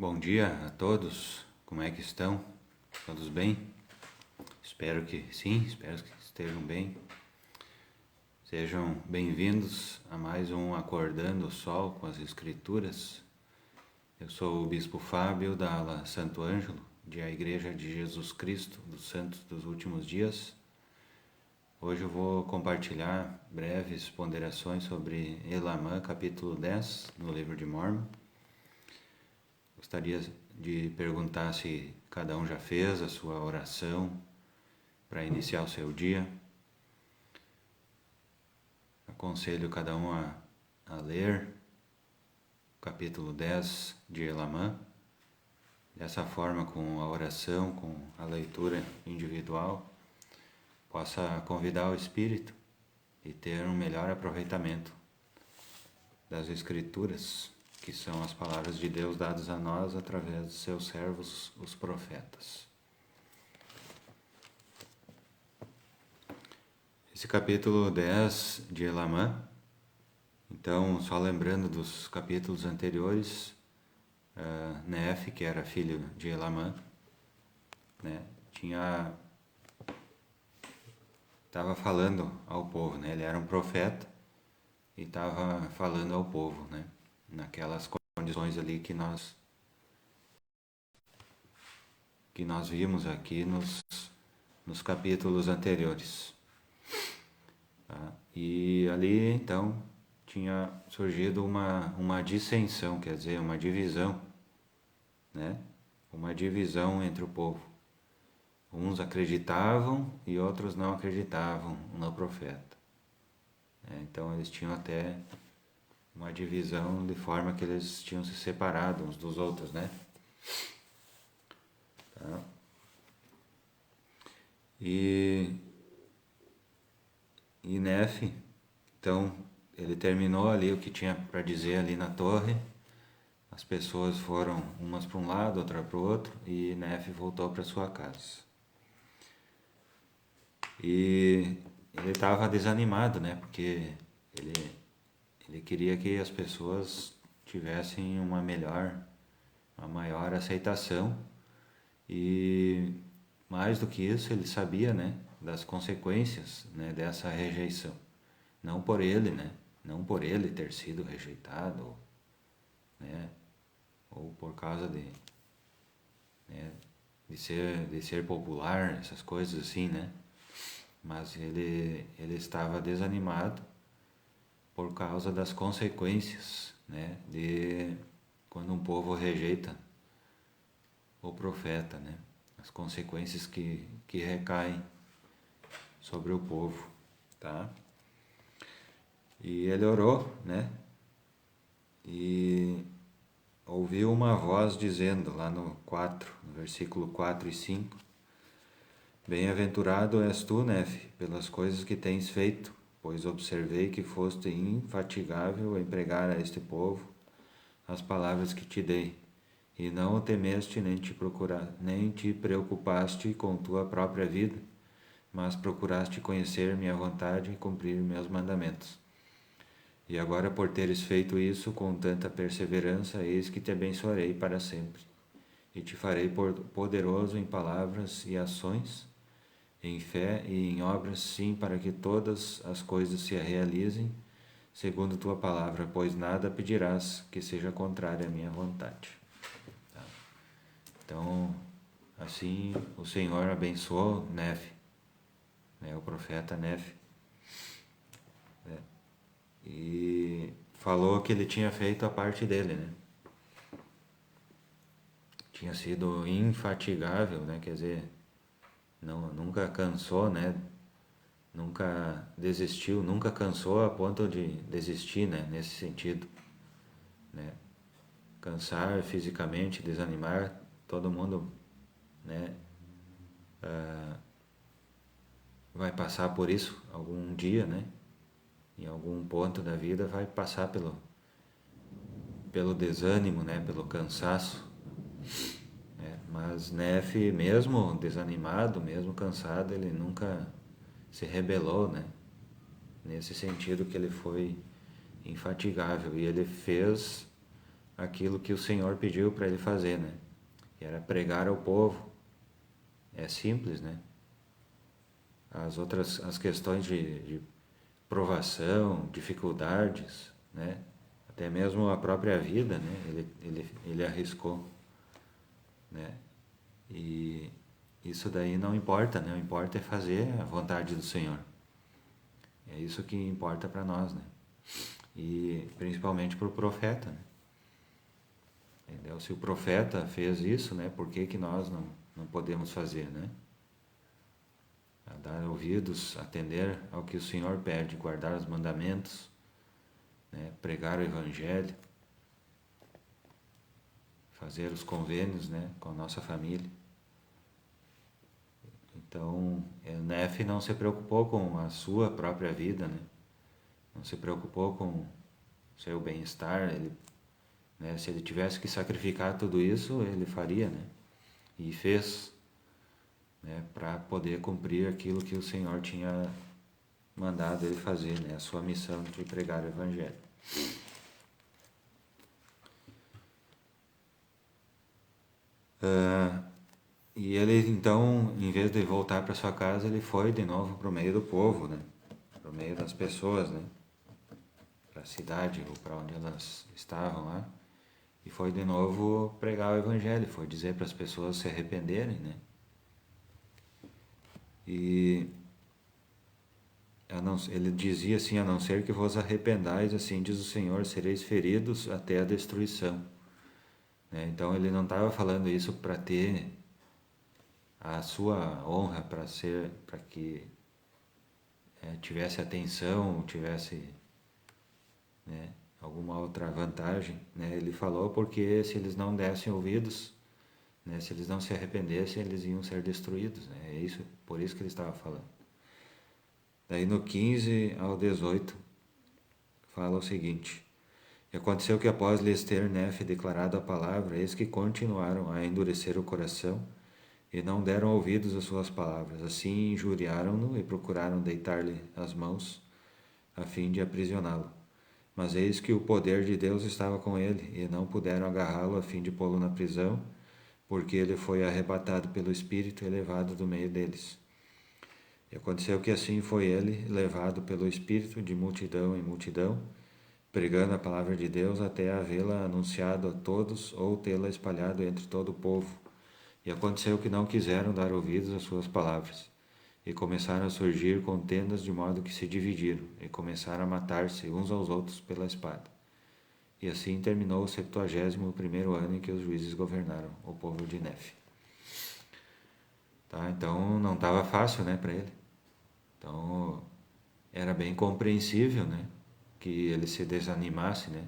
Bom dia a todos, como é que estão? Todos bem? Espero que sim, espero que estejam bem. Sejam bem-vindos a mais um Acordando o Sol com as Escrituras. Eu sou o Bispo Fábio da ala Santo Ângelo, da Igreja de Jesus Cristo dos Santos dos Últimos Dias. Hoje eu vou compartilhar breves ponderações sobre Elamã, capítulo 10, no livro de Mórmon. Gostaria de perguntar se cada um já fez a sua oração para iniciar o seu dia. Aconselho cada um a ler o capítulo 10 de Elamã. Dessa forma, com a oração, com a leitura individual, possa convidar o Espírito e ter um melhor aproveitamento das Escrituras, que são as palavras de Deus dadas a nós através de seus servos, os profetas. Esse capítulo 10 de Elamã, então, só lembrando dos capítulos anteriores, Nefe, que era filho de Elamã, né, estava falando ao povo, né, ele era um profeta e estava falando ao povo, né, naquelas condições ali que nós vimos aqui nos capítulos anteriores. Tá? E ali, então, tinha surgido uma dissensão, quer dizer, uma divisão, né? Uma divisão entre o povo. Uns acreditavam e outros não acreditavam no profeta. Então, eles tinham até uma divisão de forma que eles tinham se separado uns dos outros, né? Tá? E Nefe, então, ele terminou ali o que tinha para dizer ali na torre. As pessoas foram umas para um lado, outra para o outro, e Nefe voltou para sua casa. E ele estava desanimado, né? Porque ele queria que as pessoas tivessem uma maior aceitação. E mais do que isso, ele sabia, né, das consequências, né, dessa rejeição. Não por ele, né? Não por ele ter sido rejeitado, né? Ou por causa de ser popular, essas coisas assim, né? Mas ele estava desanimado por causa das consequências, né? De quando um povo rejeita o profeta, né? As consequências que recaem sobre o povo, tá? E ele orou, né? E ouviu uma voz dizendo, lá no versículo 4 e 5, Bem-aventurado és tu, Nefe, pelas coisas que tens feito, pois observei que foste infatigável em pregar a este povo as palavras que te dei, e não o temeste nem te preocupaste com tua própria vida, mas procuraste conhecer minha vontade e cumprir meus mandamentos. E agora, por teres feito isso com tanta perseverança, eis que te abençoarei para sempre, e te farei poderoso em palavras e ações, em fé e em obras, sim, para que todas as coisas se realizem, segundo tua palavra, pois nada pedirás que seja contrário à minha vontade. Tá? Então, assim, o Senhor abençoou Nefe, né, o profeta Nefe, né, e falou que ele tinha feito a parte dele, né? Tinha sido infatigável, né? Quer dizer, nunca cansou, né? Nunca desistiu, nunca cansou a ponto de desistir, né? Nesse sentido, né? Cansar fisicamente, desanimar, todo mundo, né? Vai passar por isso algum dia, né? Em algum ponto da vida vai passar pelo desânimo, né? Pelo cansaço. Mas Nefe, mesmo desanimado, mesmo cansado, ele nunca se rebelou, né? Nesse sentido que ele foi infatigável e ele fez aquilo que o Senhor pediu para ele fazer, né? Que era pregar ao povo. É simples, né? As questões de provação, dificuldades, né? Até mesmo a própria vida, né? Ele arriscou, né? E isso daí não importa, né? O que importa é fazer a vontade do Senhor. É isso que importa para nós, né? E principalmente para o profeta, né? Entendeu? Se o profeta fez isso, né? Por que nós não podemos fazer, né? A dar ouvidos, atender ao que o Senhor pede, guardar os mandamentos, né? Pregar o Evangelho, fazer os convênios, né? Com a nossa família. Então, o Nefe não se preocupou com a sua própria vida, né? Não se preocupou com seu bem-estar. Né? Se ele tivesse que sacrificar tudo isso, ele faria, né? E fez, né? Para poder cumprir aquilo que o Senhor tinha mandado ele fazer, né? A sua missão de pregar o Evangelho. E ele, então, em vez de voltar para sua casa, ele foi de novo para o meio do povo, né? Para o meio das pessoas, né? Para a cidade ou para onde elas estavam lá. E foi de novo pregar o Evangelho, foi dizer para as pessoas se arrependerem, né? E ele dizia assim, a não ser que vos arrependais, assim diz o Senhor, sereis feridos até a destruição. Né? Então ele não estava falando isso para ter a sua honra, para que tivesse atenção, tivesse, né, alguma outra vantagem. Né? Ele falou porque se eles não dessem ouvidos, né, se eles não se arrependessem, eles iam ser destruídos. Né? É isso, por isso que ele estava falando. Daí no 15 ao 18 fala o seguinte: E aconteceu que após lhes ter Nefe declarado a palavra, eis que continuaram a endurecer o coração e não deram ouvidos às suas palavras. Assim injuriaram-no e procuraram deitar-lhe as mãos a fim de aprisioná-lo. Mas eis que o poder de Deus estava com ele e não puderam agarrá-lo a fim de pô-lo na prisão, porque ele foi arrebatado pelo Espírito e levado do meio deles. E aconteceu que assim foi ele levado pelo Espírito de multidão em multidão, pregando a palavra de Deus até havê-la anunciado a todos ou tê-la espalhado entre todo o povo. E aconteceu que não quiseram dar ouvidos às suas palavras. E começaram a surgir contendas de modo que se dividiram, e começaram a matar-se uns aos outros pela espada. E assim terminou o 71º ano em que os juízes governaram o povo de Nefe. Tá? Então não estava fácil, né, para ele. Então era bem compreensível, né, que ele se desanimasse, né,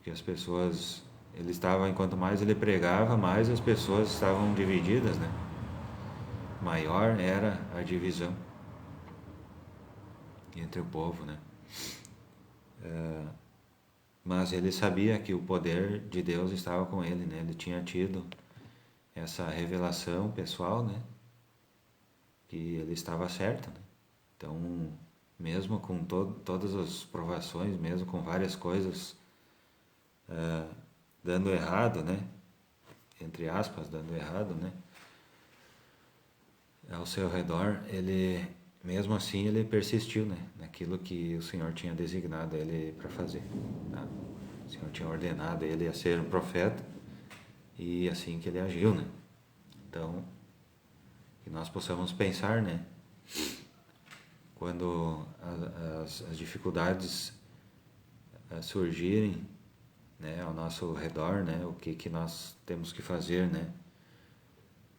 que as pessoas, ele estava, enquanto mais ele pregava, mais as pessoas estavam divididas, né, maior era a divisão entre o povo, né. Mas ele sabia que o poder de Deus estava com ele, né, ele tinha tido essa revelação pessoal, né, que ele estava certo, né. Então, mesmo com todas as provações, mesmo com várias coisas dando errado, né? Entre aspas, dando errado, né? Ao seu redor, ele, mesmo assim, ele persistiu, né? Naquilo que o Senhor tinha designado ele para fazer. Tá? O Senhor tinha ordenado ele a ser um profeta e assim que ele agiu, né? Então, que nós possamos pensar, né? Quando as dificuldades surgirem, né, ao nosso redor, né, o que nós temos que fazer, né?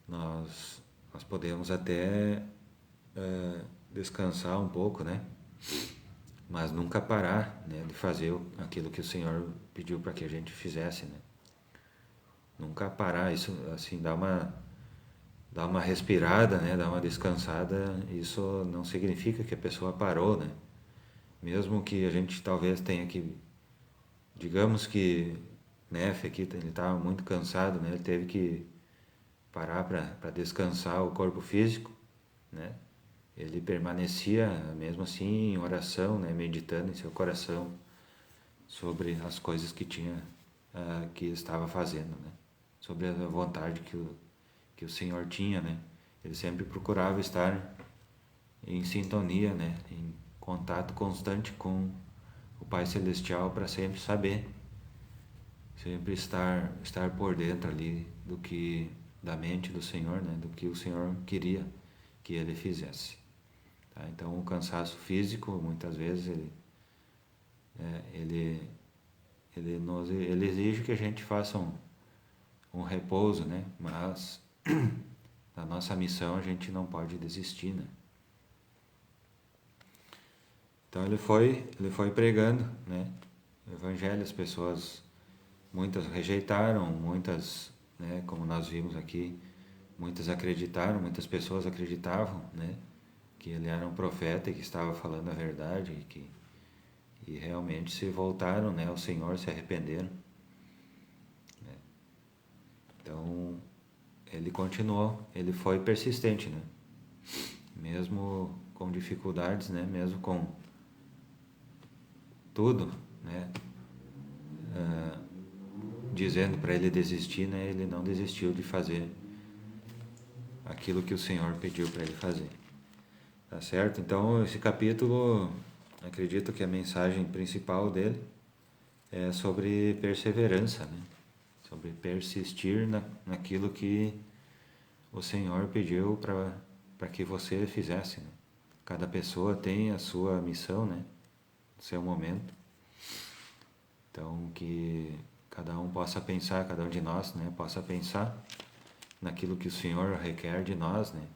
Nós podemos até descansar um pouco, né? Mas nunca parar, né, de fazer aquilo que o Senhor pediu para que a gente fizesse, né? Nunca parar, isso assim, dar uma respirada, né, dar uma descansada, isso não significa que a pessoa parou, né? Mesmo que a gente talvez tenha que, digamos que Nefe aqui, ele estava muito cansado, né? Ele teve que parar para descansar o corpo físico, né? Ele permanecia mesmo assim em oração, né? Meditando em seu coração sobre as coisas que tinha que estava fazendo, né? Sobre a vontade que o Senhor tinha, né? Ele sempre procurava estar em sintonia, né? Em contato constante com o Pai Celestial para sempre saber, sempre estar por dentro ali da mente do Senhor, né? Do que o Senhor queria que ele fizesse. Tá? Então o cansaço físico, muitas vezes, ele exige que a gente faça um repouso, né? Mas da nossa missão a gente não pode desistir, né? Então ele foi pregando, né, o evangelho. As pessoas, muitas rejeitaram, muitas, né, como nós vimos aqui, muitas acreditaram, muitas pessoas acreditavam, né, que ele era um profeta e que estava falando a verdade e realmente se voltaram, né, ao Senhor, se arrependeram, né. Então ele continuou, ele foi persistente, né, mesmo com dificuldades, né, mesmo com tudo, né, dizendo para ele desistir, né, ele não desistiu de fazer aquilo que o Senhor pediu para ele fazer. Tá certo? Então, esse capítulo, acredito que a mensagem principal dele é sobre perseverança, né? Sobre persistir naquilo que o Senhor pediu para que você fizesse, né? Cada pessoa tem a sua missão, né? O seu momento. Então, que cada um possa pensar, cada um de nós, né, possa pensar naquilo que o Senhor requer de nós, né,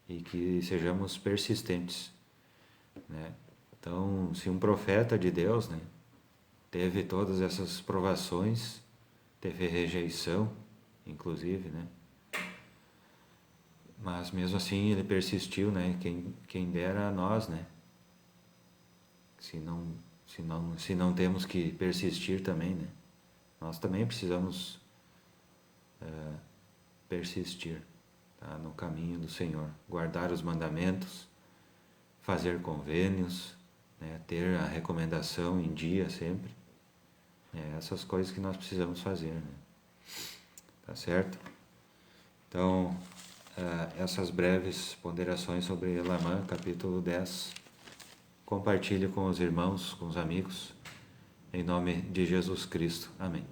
e que sejamos persistentes, né. Então, se um profeta de Deus, né, teve todas essas provações, teve rejeição, inclusive, né, mas mesmo assim ele persistiu, né, quem dera a nós, né, se não temos que persistir também, né, nós também precisamos persistir, tá, no caminho do Senhor, guardar os mandamentos, fazer convênios, né, ter a recomendação em dia sempre, essas coisas que nós precisamos fazer, né, tá certo? Então, essas breves ponderações sobre Elamã, capítulo 10, compartilhe com os irmãos, com os amigos, em nome de Jesus Cristo. Amém.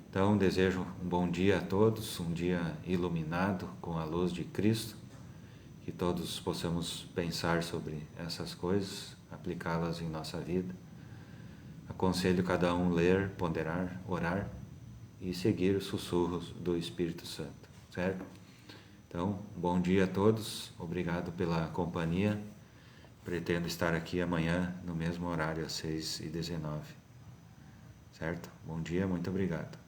Então, desejo um bom dia a todos, um dia iluminado com a luz de Cristo, que todos possamos pensar sobre essas coisas, aplicá-las em nossa vida. Aconselho cada um ler, ponderar, orar e seguir os sussurros do Espírito Santo, certo? Então, bom dia a todos, obrigado pela companhia. Pretendo estar aqui amanhã no mesmo horário, às 6h19, certo? Bom dia, muito obrigado.